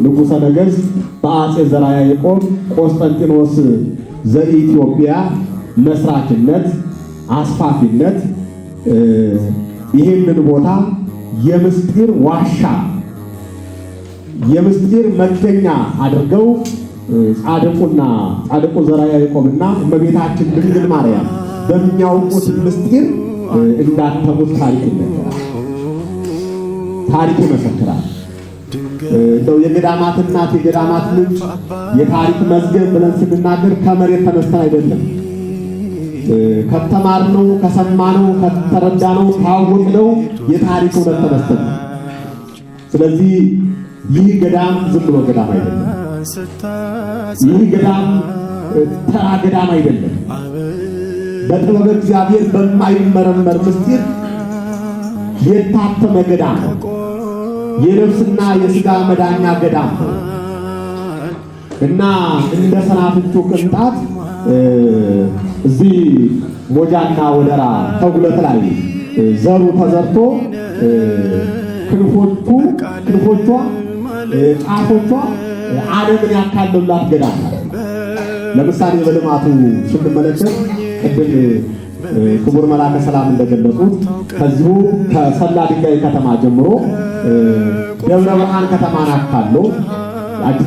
ንጉሠ ነገሥት በአጼ ዘርዓ ያዕቆብ ቆስጠንጢኖስ ዘኢትዮጵያ መስራችነት አስፋፊነት ይሄንን ቦታ የምስጢር ዋሻ የምስጢር መገኛ አድርገው ጻድቁ ዘርዓ ያዕቆብና እመቤታችን ድንግል ማርያም በሚያውቁት ምስጢር እንዳተሙት ታሪክ ይነገራል። ታሪክ ይመሰክራል። እንደው የገዳማት እናት የገዳማት ምንጭ የታሪክ መዝገብ ብለን ስንናገር ከመሬት ተነስተን አይደለም። ከተማርነው፣ ከሰማነው፣ ከተረዳነው፣ ካወቅነው የታሪክ እውነት ተነስተን ነው። ስለዚህ ይህ ገዳም ዝም ብሎ ገዳም አይደለም። ይህ ገዳም ተራ ገዳም አይደለም። በጥበበ እግዚአብሔር በማይመረመር ምስጢር የታተመ ገዳም ነው። የነፍስና የሥጋ መዳኛ ገዳም ነው እና እንደ ሰናፍጩ ቅንጣት እዚህ ሞጃና ወደራ ተጉለት ላይ ዘሩ ተዘርቶ ክንፎቿ ጫፎቿ ዓለምን ያካለሉላት ገዳም ናት። ለምሳሌ በልማቱ ስንመለከት ቅድም ክቡር መልአከ ሰላም እንደገለጹት ከዚሁ ከሰላ ድንጋይ ከተማ ጀምሮ ደብረ ብርሃን ከተማን አካሎ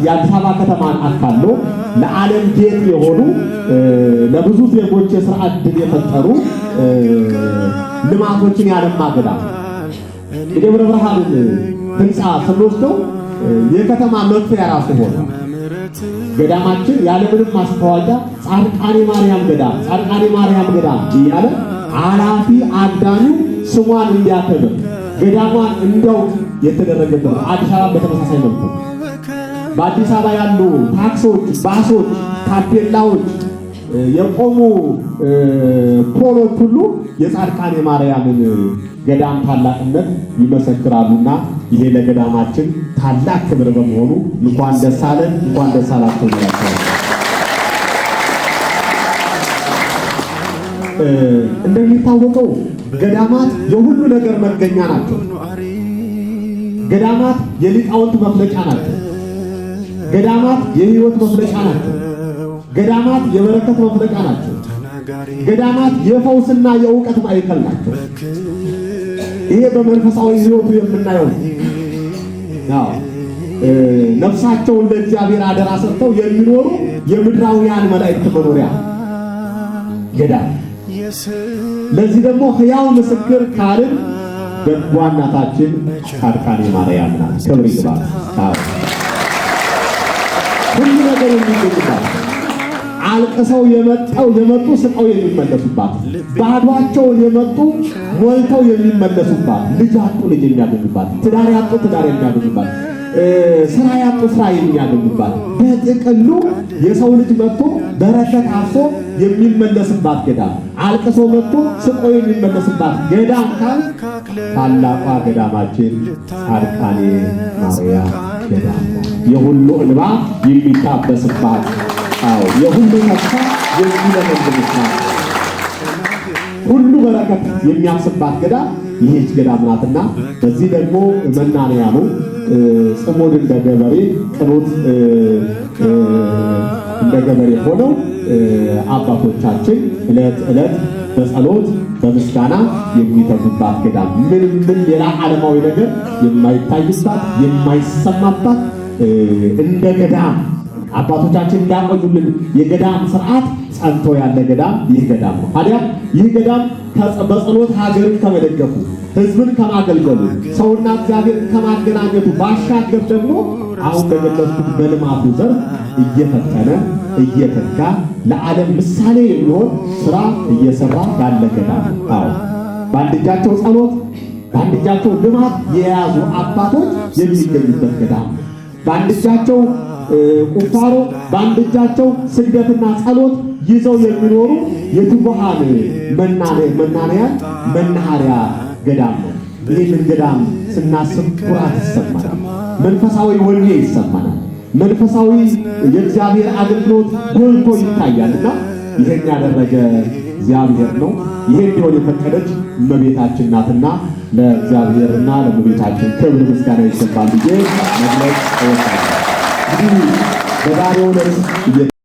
የአዲስ አበባ ከተማን አካሎ ለዓለም ጌጥ የሆኑ ለብዙ ዜጎች የሥራ ዕድል የፈጠሩ ልማቶችን ያለማ ገዳም የደብረ ብርሃንን ሕንፃ ስንወስደው የከተማ መክፈያ ራሱ ሆነ ገዳማችን ያለምንም ማስታወቂያ ጻድቃኔ ማርያም ገዳም እያለ አላፊ አግዳሚው ስሟን እንዲያከብር ገዳሟን እንዲያውቅ የተደረገበት አዲስ አበባ በተመሳሳይ መልኩ በአዲስ አበባ ያሉ ታክሶች፣ ባሶች፣ ታፔላዎች የቆሙ ፖሎች ሁሉ የጻድቃኔ ማርያምን ገዳም ታላቅነት ይመሰክራሉና ይሄ ለገዳማችን ታላቅ ክብር በመሆኑ እንኳን ደስ አለን፣ እንኳን ደስ አላችሁ ማለት እንደሚታወቀው ገዳማት የሁሉ ነገር መገኛ ናቸው። ገዳማት የሊቃውንት መፍለጫ ናቸው። ገዳማት የሕይወት መፍለጫ ናቸው። ገዳማት የበረከት መፍለጫ ናቸው። ገዳማት የፈውስና የእውቀት ማዕከል ናቸው። ይሄ በመንፈሳዊ ሕይወቱ የምናየው ነው። ነፍሳቸውን ለእግዚአብሔር አደራ ሰጥተው የሚኖሩ የምድራውያን መላእክት መኖሪያ ገዳም። ለዚህ ደግሞ ሕያው ምስክር ካልን ደጓ እናታችን ጻድቃኔ ማርያም ናት። ክብር ይግባት። ሁሉ ነገር የሚገኝባት አልቅሰው የመጡ ስቀው የሚመለሱባት፣ ባዷቸውን የመጡ ሞልተው የሚመለሱባት፣ ልጅ አጡ ልጅ የሚያገኙባት፣ ትዳር ያጡ ትዳር የሚያገኙባት፣ ስራ ያጡ ስራ የሚያገኙባት፣ በጥቅሉ የሰው ልጅ መጥቶ በረከት አፍሶ የሚመለስባት ገዳም፣ አልቅሶ መጥቶ ስቆ የሚመለስባት ገዳም ካል ታላቋ ገዳማችን ጻድቃኔ ማርያም ገዳም የሁሉ እንባ የሚታበስባት፣ የሁሉ ተስፋ የሚለመልምባት፣ ሁሉ በረከት የሚያስባት ገዳም ይህች ገዳም ናትና በዚህ ደግሞ መናንያኑ ጽሞድ እንደ ገበሬ ቅኖት እንደ ገበሬ ሆነው አባቶቻችን ዕለት ዕለት በጸሎት በምስጋና የሚተጉባት ገዳም ምን ሌላ ዓለማዊ ነገር የማይታይባት የማይሰማባት እንደ ገዳም አባቶቻችን እንዳቆዩልን የገዳም ስርዓት ጸንቶ ያለ ገዳም ይህ ገዳም ነው። ታዲያ ይህ ገዳም በጸሎት ሀገርን ከመደገፉ ሕዝብን ከማገልገሉ ሰውና እግዚአብሔርን ከማገናኘቱ ባሻገር ደግሞ አሁን በገለጽኩት በልማቱ ዘርፍ እየፈጠነ እየተጋ ለዓለም ምሳሌ የሚሆን ስራ እየሰራ ያለ ገዳም ነው። በአንድ እጃቸው ጸሎት በአንድ እጃቸው ልማት የያዙ አባቶች የሚገኙበት ገዳም፣ በአንድ እጃቸው ቁፋሮ በአንድ እጃቸው ስግደትና ጸሎት ይዘው የሚኖሩ የትጉሃን መናንያን መናኸሪያ ገዳም ነው። ይህንን ገዳም ስናስብ ኩራት ይሰማናል። መንፈሳዊ ወኔ ይሰማናል። መንፈሳዊ የእግዚአብሔር አገልግሎት ጎልቶ ይታያልና ይሄን ያደረገ እግዚአብሔር ነው። ይሄን ሊሆን የፈቀደች እመቤታችን ናትና ለእግዚአብሔርና ለእመቤታችን ክብር ምስጋና ይገባል ብዬ መግለጽ እወዳለሁ። እንግዲህ በዛሬው ዕለት